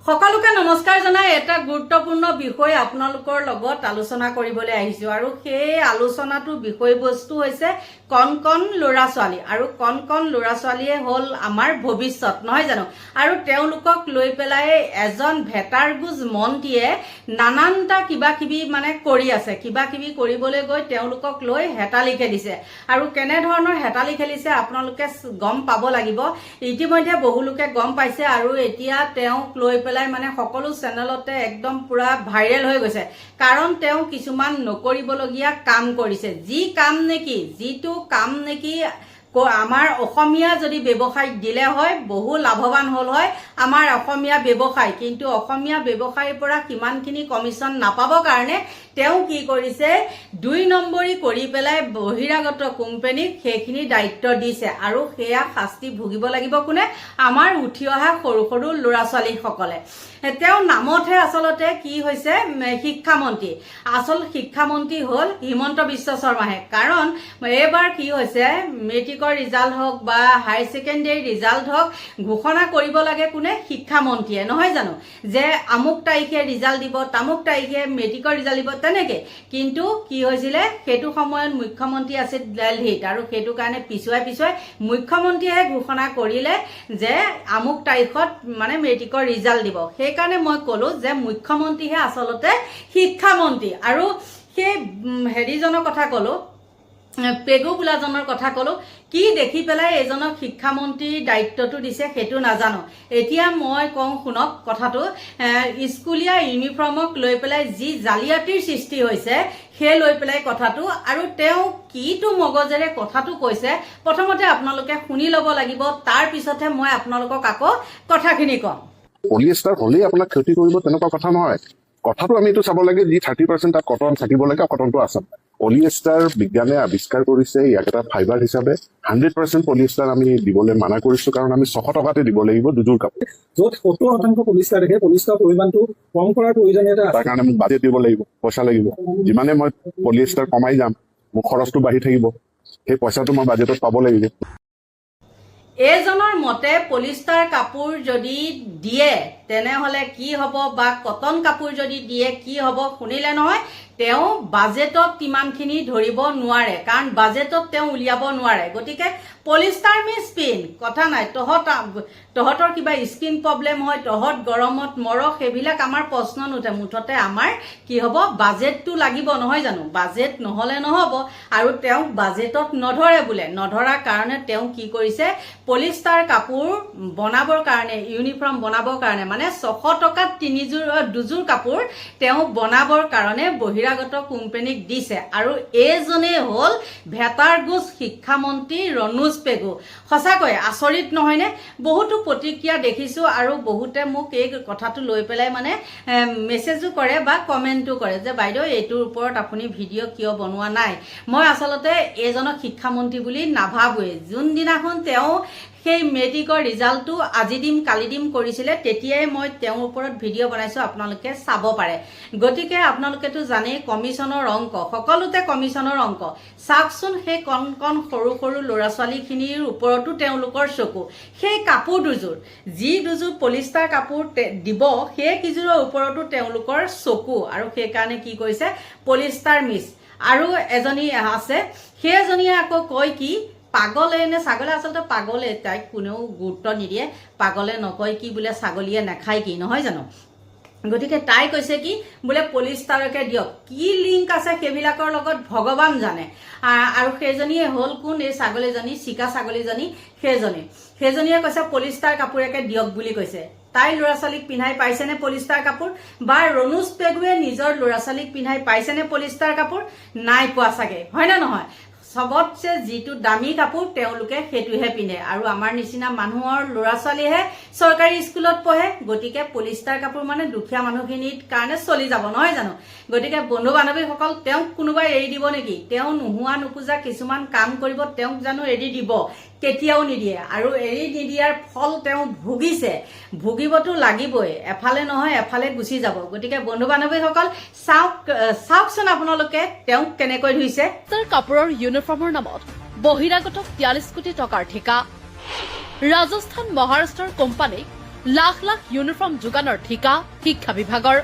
সকলোকে নমস্কাৰ জনাই এটা গুৰুত্বপূৰ্ণ বিষয় আপোনালোকৰ লগত আলোচনা কৰিবলৈ আহিছো আৰু সেই আলোচনাটোৰ বিষয়বস্তু হৈছে কণ কণ ল'ৰা ছোৱালী আৰু কণ কণ ল'ৰা ছোৱালীয়ে হ'ল আমাৰ ভৱিষ্যত নহয় জানো আৰু তেওঁলোকক লৈ পেলাই এজন ভেটাৰগুজ মন্ত্ৰীয়ে নানানটা কিবাকিবি মানে কৰি আছে কিবাকিবি কৰিবলৈ গৈ তেওঁলোকক লৈ হেতালি খেলিছে আৰু কেনে ধৰণৰ হেতালি খেলিছে আপোনালোকে গম পাব লাগিব ইতিমধ্যে বহুলোকে গম পাইছে আৰু এতিয়া তেওঁক লৈ মানে সকলো চেনেলতে একদম পুৰা ভাইৰেল হৈ গৈছে কাৰণ তেওঁ কিছুমান নকৰিবলগীয়া কাম কৰিছে যিটো কাম নেকি আমাৰ অসমীয়া যদি ব্যৱসায় দিলে হয় বহু লাভৱান হল হয় আমাৰ অসমীয়া ব্যৱসায় কিন্তু অসমীয়া ব্যৱসায়ৰ পৰা কিমানখিনি কমিশন নাপাব কাৰণে তেওঁ কি কৰিছে ২ নম্বৰী কৰি পেলাই বহিৰাগত কোম্পানীক সেইখিনি দায়িত্ব দিছে আৰু সেয়া শাস্তি ভুগিব লাগিব কোনে আমাৰ উঠি অহা সৰু সৰু ল'ৰা ছোৱালীসকলে তেওঁ নামতহে আচলতে কি হৈছে শিক্ষামন্ত্ৰী আসল শিক্ষামন্ত্ৰী হল হিমন্ত বিশ্ব শৰ্মাহে কাৰণ এবাৰ কি হৈছে মেট্ৰিকৰ ৰিজাল্ট হওক বা হায়াৰ ছেকেণ্ডাৰী ৰিজাল্ট হওক ঘোষণা কৰিব লাগে কোনে শিক্ষামন্ত্ৰীয়ে নহয় জানো যে আমুক তাৰিখে ৰিজাল্ট দিব তামুক তাৰিখে মেট্ৰিকৰ ৰিজাল্ট দিব তেনেকে কিন্তু কি হৈছিলে সেইটো সময়ত মুখ্যমন্ত্ৰী আছিল দিল্লীত আৰু সেইটো কাৰণে পিছুৱাই মুখ্যমন্ত্ৰীয়ে ঘোষণা কৰিলে যে আমুক তাৰিখত মানে মেট্ৰিকৰ ৰিজাল্ট দিব সেইকাৰণে মই ক'লো যে মুখ্যমন্ত্ৰীহে আচলতে শিক্ষামন্ত্ৰী আৰু সেই হেৰিজনৰ কথা ক'লো পেগু বোলাজনৰ কথা ক'লো কি দেখি পেলাই এজনক শিক্ষামন্ত্ৰীৰ দায়িত্বটো দিছে সেইটো নাজানো এতিয়া মই কওঁ শুনক কথাটো স্কুলীয়া ইউনিফৰ্মক লৈ পেলাই যি জালিয়াতিৰ সৃষ্টি হৈছে সেই লৈ পেলাই কথাটো আৰু তেওঁ কিটো মগজেৰে কথাটো কৈছে প্ৰথমতে আপোনালোকে শুনি ল'ব লাগিব তাৰ পিছতহে মই আপোনালোকক আকৌ কথাখিনি কম পলিয়েষ্টাৰ হলেই আপোনাক ক্ষতি কৰিব তেনেকুৱা কথা নহয় কথাটো আমি এইটো চাব লাগে যি 30% তাত কটন থাকিব লাগে কটনটো আছে পলিয়েষ্টাৰ বিজ্ঞানে আৱিষ্কাৰ কৰিছে ইয়াক এটা ফাইবাৰ হিচাপে 100% পলিয়েষ্টাৰ আমি দিবলৈ মানা কৰিছো কাৰণ আমি 600 টকাতে দিব লাগিব দুযোৰ কাপোৰ য'ত 70% পলিয়েষ্টাৰ থাকে পলিয়েষ্টাৰ পৰিমাণটো কম কৰাৰ প্ৰয়োজনীয়তা তাৰ কাৰণে মোক বাজেট দিব লাগিব পইচা লাগিব যিমানে মই পলিয়েষ্টাৰ কমাই যাম মোৰ খৰচটো বাঢ়ি থাকিব সেই পইচাটো মই বাজেটত পাব লাগিব এজনৰ মতে পলিষ্টাৰ কাপোৰ যদি দিয়ে তেনেহলে কি হ'ব বা কটন কাপোৰ যদি দিয়ে কি হ'ব শুনিলে নহয় তেওঁ বাজেটত কিমানখিনি ধৰিব নোৱাৰে কাৰণ বাজেটত তেওঁ উলিয়াব নোৱাৰে গতিকে পলিষ্টাৰ মিন্স স্পিন কথা নাই তহঁতৰ কিবা স্কিন প্ৰব্লেম হয় তহঁত গৰমত মৰক সেইবিলাক আমাৰ প্ৰশ্ন নুঠে মুঠতে আমাৰ কি হ'ব বাজেটটো লাগিব নহয় জানো বাজেট নহলে নহব আৰু তেওঁ বাজেটত নধৰে বোলে নধৰাৰ কাৰণে তেওঁ কি কৰিছে পলিষ্টাৰ কাপোৰ বনাবৰ কাৰণে ইউনিফৰ্ম বনাবৰ কাৰণে মানে 600 টকাত দুযোৰ কাপোৰ তেওঁ বনাবৰ কাৰণে বহিৰাগত কোম্পানীক দিছে আৰু এজনে হ'ল ভেটাৰগুজ শিক্ষামন্ত্ৰী ৰনোজ পেগু সঁচাকৈ আচৰিত নহয়নে বহুতো প্ৰতিক্ৰিয়া দেখিছো আৰু বহুতে মোক এই কথাটো লৈ পেলাই মানে মেছেজো কৰে বা কমেণ্টো কৰে যে বাইদেউ এইটোৰ ওপৰত আপুনি ভিডিঅ' কিয় বনোৱা নাই মই আচলতে এজনক শিক্ষামন্ত্ৰী বুলি নাভাবোৱে যোনদিনাখন তেওঁ সেই মেট্ৰিকৰ ৰিজাল্টটো আজি দিম কালি দিম কৰিছিলে তেতিয়াই মই তেওঁৰ ওপৰত ভিডিঅ' বনাইছো আপোনালোকে চাব পাৰে গতিকে আপোনালোকেতো জানেই কমিশনৰ অংক সকলোতে কমিশনৰ অংক চাওকচোন সেই কণ কণ সৰু সৰু ল'ৰা ছোৱালীখিনিৰ ওপৰতো তেওঁলোকৰ চকু সেই কাপোৰ দুযোৰ যি দুযোৰ পলিষ্টাৰ কাপোৰ দিব সেই কিযোৰৰ ওপৰতো তেওঁলোকৰ চকু আৰু সেইকাৰণে কি কৰিছে পলিষ্টাৰ মিছ আৰু এজনী আছে সেইজনীয়ে আকৌ কয় কি পাগলে নে ছাগলে আচলতে পাগলে তাইক কোনেও গুৰুত্ব নিদিয়ে পাগলে নকয় কি বোলে ছাগলীয়ে নাখায় কি নহয় জানো গতিকে তাই কৈছে কি বোলে পলিষ্টাৰকে দিয়ক কি লিংক আছে সেইবিলাকৰ লগত ভগৱান জানে আৰু সেইজনীয়ে হ'ল কোন এই ছাগলীজনী চিকা ছাগলীজনী সেইজনীয়ে কৈছে পলিষ্টাৰ কাপোৰকে দিয়ক বুলি কৈছে তাই ল'ৰা ছোৱালীক পিন্ধাই পাইছেনে পলিষ্টাৰ কাপোৰ বা ৰনোজ পেগুৱে নিজৰ ল'ৰা ছোৱালীক পিন্ধাই পাইছেনে পলিষ্টাৰ কাপোৰ নাই পোৱা চাগে হয় না নহয় সবতছে যিটো দামী কাপোৰ তেওঁলোকে সেইটোহে পিন্ধে আৰু আমাৰ নিচিনা মানুহৰ ল'ৰা ছোৱালীহে চৰকাৰী স্কুলত পঢ়ে গতিকে পলিষ্টাৰ কাপোৰ মানে দুখীয়া মানুহখিনিৰ কাৰণে চলি যাব নহয় জানো গতিকে বন্ধু বান্ধৱীসকল তেওঁক কোনোবাই এৰি দিব নেকি তেওঁ নোহোৱা নোপোজা কিছুমান কাম কৰিব তেওঁক জানো এৰি দিব কেতিয়াও নিদিয়ে আৰু এৰি নিদিয়াৰ ফল তেওঁ ভুগিবতো লাগিবই এফালে নহয় এফালে গুচি যাব গতিকে বন্ধু বান্ধৱীসকল চাওকচোন আপোনালোকে তেওঁক কেনেকৈ ধুইছে কাপোৰৰ ইউনিফৰ্মৰ নামত বহিৰাগতক 43 কোটি টকাৰ ঠিকা ৰাজস্থান মহাৰাষ্ট্ৰৰ কোম্পানীক লাখ লাখ ইউনিফৰ্ম যোগানৰ ঠিকা শিক্ষা বিভাগৰ।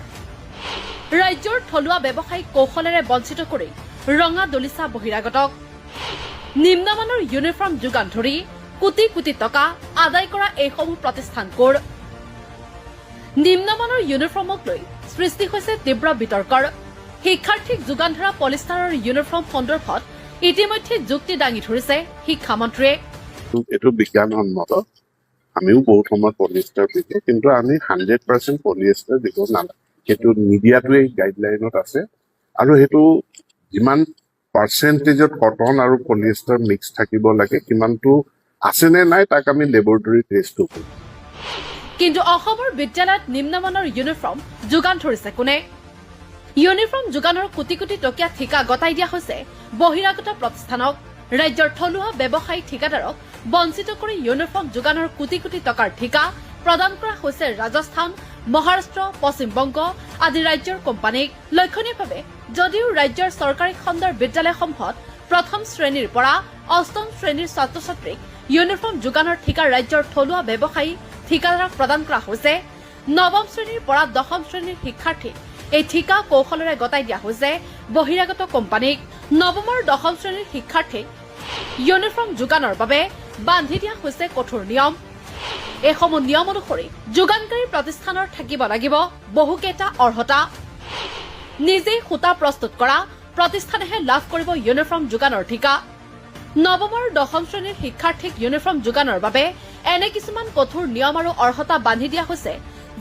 ৰাজ্যৰ থলুৱা ব্যৱসায়িক কৌশলেৰে বঞ্চিত কৰি ৰঙা দলিচা বহিৰাগতক। নিম্নমানৰ ইউনিফৰ্ম যোগান ধৰি কোটি কোটি টকা আদায় কৰা এইসমূহ প্ৰতিষ্ঠান কৰ? নিম্নমানৰ ইউনিফৰ্মক লৈ সৃষ্টি হৈছে তীব্ৰ বিতৰ্কৰ। শিক্ষাৰ্থীক যোগান ধৰা পলিষ্টাৰৰ ইউনিফৰ্ম সন্দৰ্ভত ইতিমধ্যে যুক্তি দাঙি ধৰিছে শিক্ষামন্ত্ৰীয়ে। এইটো বিজ্ঞানসন্মত, আমিও বহুত সময়ত পলিয়েষ্টাৰ পিন্ধো, কিন্তু আমি 100% পলিয়েষ্টাৰ দিব নালাগে, সেইটো নিদিয়াটোৱেই গাইডলাইনত আছে। আৰু সেইটো যিমান পাৰ্চেণ্টেজত কটন আৰু পলিয়েষ্টাৰ মিক্স থাকিব লাগে কিমানটো আছে নে নাই তাক আমি লেবৰেটৰী টেষ্টটো কৰিম। কিন্তু অসমৰ বিদ্যালয়ত নিম্নমানৰ ইউনিফৰ্ম যোগান ধৰিছে কোনে? ইউনিফৰ্ম যোগানৰ কোটি কোটি টকীয়া ঠিকা গতাই দিয়া হৈছে বহিৰাগত প্ৰতিষ্ঠানক। ৰাজ্যৰ থলুৱা ব্যৱসায়ী ঠিকাদাৰক বঞ্চিত কৰি ইউনিফৰ্ম যোগানৰ কোটি কোটি টকাৰ ঠিকা প্ৰদান কৰা হৈছে ৰাজস্থান, মহাৰাষ্ট্ৰ, পশ্চিমবংগ আদি ৰাজ্যৰ কোম্পানীক। লক্ষণীয়ভাৱে যদিও ৰাজ্যৰ চৰকাৰী খণ্ডৰ বিদ্যালয়সমূহত প্ৰথম শ্ৰেণীৰ পৰা অষ্টম শ্ৰেণীৰ ছাত্ৰ ছাত্ৰীক ইউনিফৰ্ম যোগানৰ ঠিকা ৰাজ্যৰ থলুৱা ব্যৱসায়ী ঠিকাদাৰক প্ৰদান কৰা হৈছে, নৱম শ্ৰেণীৰ পৰা দশম শ্ৰেণীৰ শিক্ষাৰ্থীক এই ঠিকা কৌশলেৰে গতাই দিয়া হৈছে বহিৰাগত কোম্পানীক। নৱম আৰু দশম শ্ৰেণীৰ শিক্ষাৰ্থীক ইউনিফৰ্ম যোগানৰ বাবে বান্ধি দিয়া হৈছে কঠোৰ নিয়ম। এইসমূহ নিয়ম অনুসৰি যোগানকাৰী প্ৰতিষ্ঠানৰ থাকিব লাগিব বহুকেইটা অৰ্হতা। নিজেই সূতা প্ৰস্তুত কৰা প্ৰতিষ্ঠানেহে লাভ কৰিব ইউনিফৰ্ম যোগানৰ ঠিকা। নৱম আৰু দশম শ্ৰেণীৰ শিক্ষাৰ্থীক ইউনিফৰ্ম যোগানৰ বাবে এনে কিছুমান কঠোৰ নিয়ম আৰু অৰ্হতা বান্ধি দিয়া হৈছে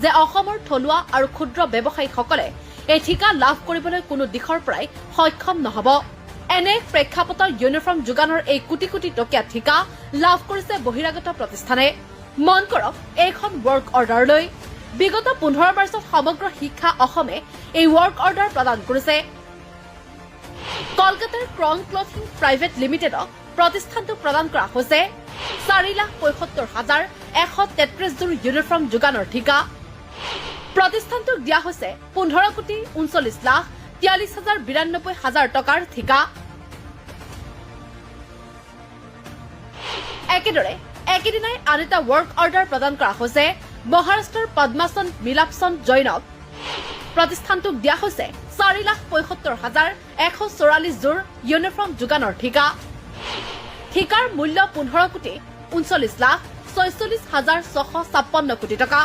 যে অসমৰ থলুৱা আৰু ক্ষুদ্ৰ ব্যৱসায়ীসকলে এই ঠিকা লাভ কৰিবলৈ কোনো দিশৰ পৰাই সক্ষম নহব। এনে প্ৰেক্ষাপটত ইউনিফৰ্ম যোগানৰ এই কোটি কোটি টকীয়া ঠিকা লাভ কৰিছে বহিৰাগত প্ৰতিষ্ঠানে। মন কৰক এইখন ৱৰ্ক অৰ্ডাৰলৈ। বিগত 15 মাৰ্চত সমগ্ৰ শিক্ষা অসমে এই ৱৰ্ক অৰ্ডাৰ প্ৰদান কৰিছে। কলকাতাৰ ক্ৰাউন ক্লথিং প্ৰাইভেট লিমিটেডক প্ৰতিষ্ঠানটো প্ৰদান কৰা হৈছে 4,75,133 যোৰ ইউনিফৰ্ম যোগানৰ ঠিকা। প্ৰতিষ্ঠানটোক দিয়া হৈছে 15,39,43,92,000 টকাৰ ঠিকা। একেদৰে একেদিনাই আন এটা ৱৰ্ক অৰ্ডাৰ প্ৰদান কৰা হৈছে মহাৰাষ্ট্ৰৰ পদ্মাসন মিলাপচন জৈনক। প্ৰতিষ্ঠানটোক দিয়া হৈছে 4,75,144 যোৰ ইউনিফৰ্ম যোগানৰ ঠিকা। ঠিকাৰ মূল্য 15,39,46,46,656 কোটি টকা।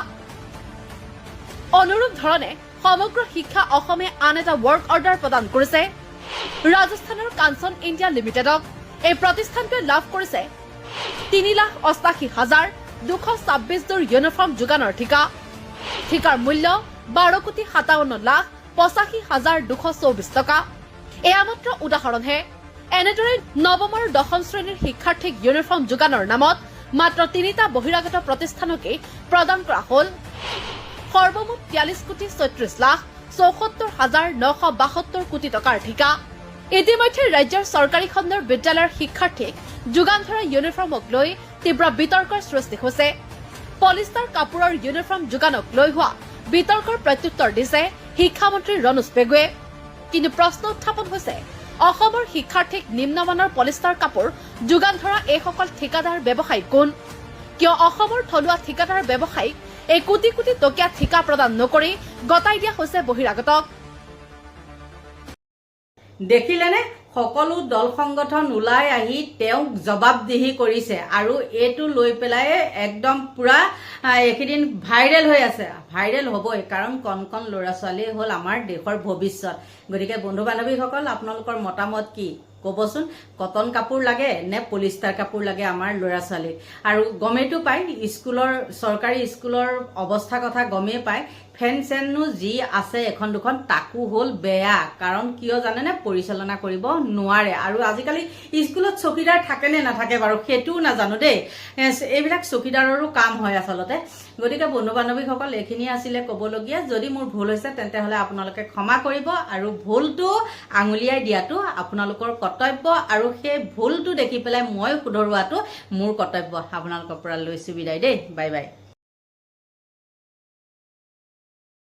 অনুৰূপ ধৰণে সমগ্ৰ শিক্ষা অসমে আন এটা ৱৰ্ক অৰ্ডাৰ প্ৰদান কৰিছে ৰাজস্থানৰ কাঞ্চন ইণ্ডিয়া লিমিটেডক। এই প্ৰতিষ্ঠানটোৱে লাভ কৰিছে 3,88,226 যোৰ ইউনিফৰ্ম যোগানৰ ঠিকা। ঠিকাৰ মূল্য 12,57,85,224 টকা। এয়া মাত্ৰ উদাহৰণহে। এনেদৰে নৱম আৰু দশম শ্ৰেণীৰ শিক্ষাৰ্থীক ইউনিফৰ্ম যোগানৰ নামত মাত্ৰ 3টা বহিৰাগত প্ৰতিষ্ঠানকেই প্ৰদান কৰা হ'ল সৰ্বমুঠ 43,34,74,972 কোটি টকাৰ ঠিকা। ইতিমধ্যে ৰাজ্যৰ চৰকাৰী খণ্ডৰ বিদ্যালয়ৰ শিক্ষাৰ্থীক যোগান ধৰা ইউনিফৰ্মক লৈ তীব্ৰ বিতৰ্কৰ সৃষ্টি হৈছে। পলিষ্টাৰ কাপোৰৰ ইউনিফৰ্ম যোগানক লৈ হোৱা বিতৰ্কৰ প্ৰত্যুত্তৰ দিছে শিক্ষামন্ত্ৰী ৰণোজ পেগুৱে। কিন্তু প্ৰশ্ন উত্থাপন হৈছে অসমৰ শিক্ষাৰ্থীক নিম্নমানৰ পলিষ্টাৰ কাপোৰ যোগান ধৰা এইসকল ঠিকাদাৰ ব্যৱসায়ী কোন? কিয় অসমৰ থলুৱা ঠিকাদাৰ ব্যৱসায়ীক এই কোটি কোটি টকীয়া ঠিকা প্ৰদান নকৰি গতাই দিয়া হৈছে বহিৰাগতক? দেখিলেনে সকলো দল সংগঠন ওলাই আহি তেওঁক জবাবদিহি কৰিছে আৰু এইটো লৈ পেলাই একদম পুৰা এইকেইদিন ভাইৰেল হৈ আছে। ভাইৰেল হ'বই, কাৰণ কণ কণ ল'ৰা ছোৱালী হ'ল আমাৰ দেশৰ ভৱিষ্যত। গতিকে বন্ধু বান্ধৱীসকল, আপোনালোকৰ মতামত কি ক'বচোন? কটন কাপোৰ লাগে নে পলিষ্টাৰ কাপোৰ লাগে আমাৰ ল'ৰা ছোৱালীক? আৰু গমেইতো পায়, স্কুলৰ চৰকাৰী স্কুলৰ অৱস্থা কথা গমেই পায়। ফেন চেননো যি আছে এখন দুখন তাকো হ'ল বেয়া। কাৰণ কিয় জানেনে? পৰিচালনা কৰিব নোৱাৰে। আৰু আজিকালি স্কুলত চকীদাৰ থাকে নে নাথাকে বাৰু সেইটোও নাজানো দেই। এইবিলাক চকীদাৰৰো কাম হয় আচলতে। গতিকে বন্ধু বান্ধৱীসকল, এইখিনি আছিলে ক'বলগীয়া। যদি মোৰ ভুল হৈছে তেন্তে হ'লে আপোনালোকে ক্ষমা কৰিব, আৰু ভুলটো আঙুলিয়াই দিয়াটো আপোনালোকৰ কৰ্তব্য, আৰু সেই ভুলটো দেখি পেলাই মই শুধৰোৱাটো মোৰ কৰ্তব্য। আপোনালোকৰ পৰা লৈছো বিদায় দেই। Bye bye.